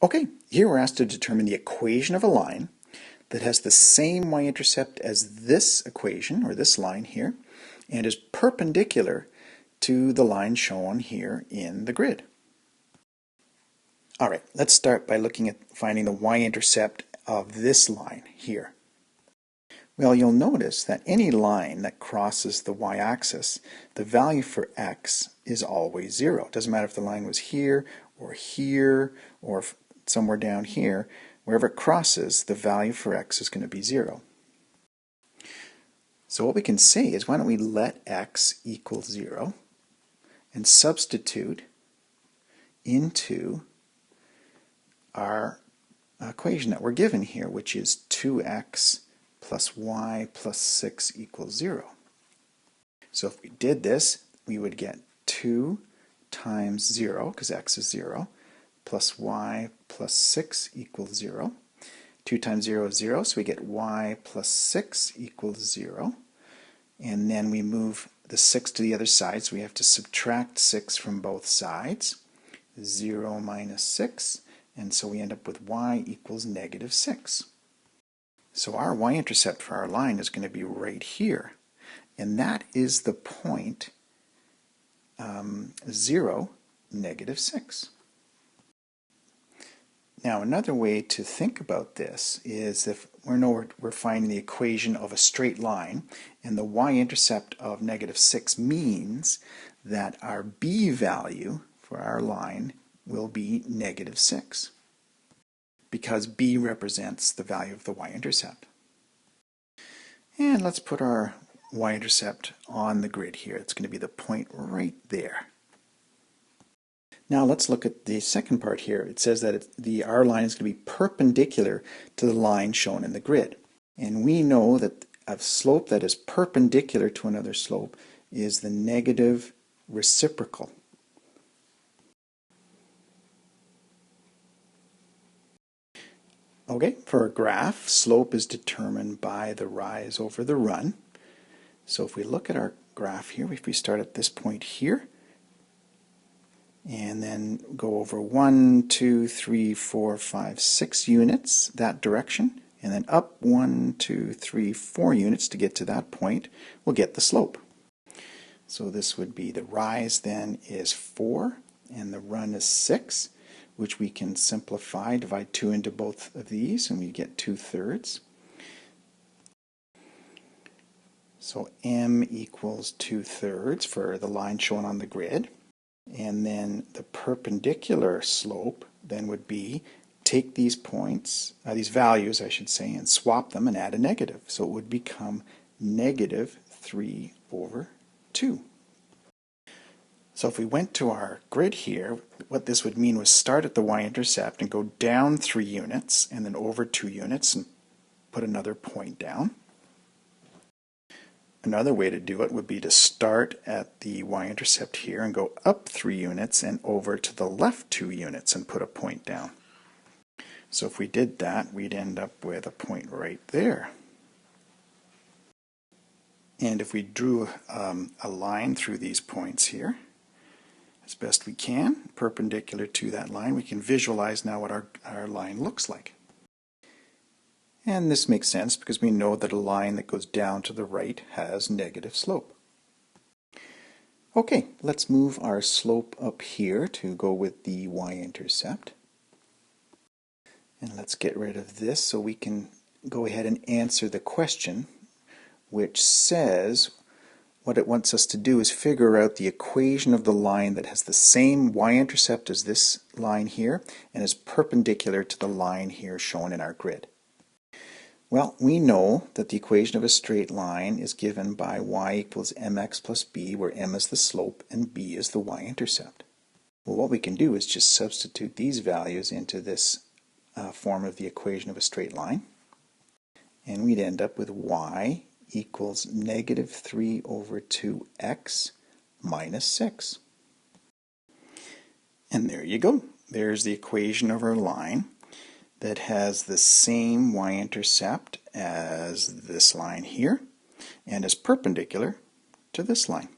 Okay, here we're asked to determine the equation of a line that has the same y-intercept as this equation, or this line here, and is perpendicular to the line shown here in the grid. All right, let's start by looking at finding the y-intercept of this line here. Well, you'll notice that any line that crosses the y-axis, the value for x is always 0. It doesn't matter if the line was here or somewhere down here. Wherever it crosses, the value for x is going to be 0. So what we can say is, why don't we let x equal 0 and substitute into our equation that we're given here, which is 2x plus y plus 6 equals 0. So if we did this, we would get 2 times 0, because x is 0, plus y plus 6 equals 0. 2 times 0 is 0, so we get y plus 6 equals 0. And then we move the 6 to the other side, so we have to subtract 6 from both sides. 0 minus 6, and so we end up with y equals negative 6. So our y-intercept for our line is going to be right here. And that is the point 0, negative 6. Now another way to think about this is if we're finding the equation of a straight line, and the y-intercept of negative 6 means that our b value for our line will be negative 6, because b represents the value of the y-intercept. And let's put our y-intercept on the grid here. It's going to be the point right there. Now let's look at the second part here. It says that our line is going to be perpendicular to the line shown in the grid. And we know that a slope that is perpendicular to another slope is the negative reciprocal. Okay, for a graph, slope is determined by the rise over the run. So if we look at our graph here, if we start at this point here, and then go over 1, 2, 3, 4, 5, 6 units that direction, and then up 1, 2, 3, 4 units to get to that point, we'll get the slope. So this would be the rise then is 4, and the run is 6, which we can simplify, divide 2 into both of these, and we get 2/3. So m equals 2/3 for the line shown on the grid. And then the perpendicular slope then would be take these points, these values I should say, and swap them and add a negative. So it would become negative 3/2. So if we went to our grid here, what this would mean was start at the y-intercept and go down 3 units and then over 2 units and put another point down. Another way to do it would be to start at the y-intercept here and go up 3 units and over to the left 2 units and put a point down. So if we did that, we'd end up with a point right there. And if we drew a line through these points here, as best we can, perpendicular to that line, we can visualize now what our line looks like. And this makes sense because we know that a line that goes down to the right has negative slope. Okay, let's move our slope up here to go with the y-intercept. And let's get rid of this so we can go ahead and answer the question, which says what it wants us to do is figure out the equation of the line that has the same y-intercept as this line here and is perpendicular to the line here shown in our grid. Well, we know that the equation of a straight line is given by y equals mx plus b, where m is the slope and b is the y-intercept. Well, what we can do is just substitute these values into this form of the equation of a straight line, and we'd end up with y equals negative 3/2x minus 6. And there you go. There's the equation of our line that has the same y-intercept as this line here and is perpendicular to this line.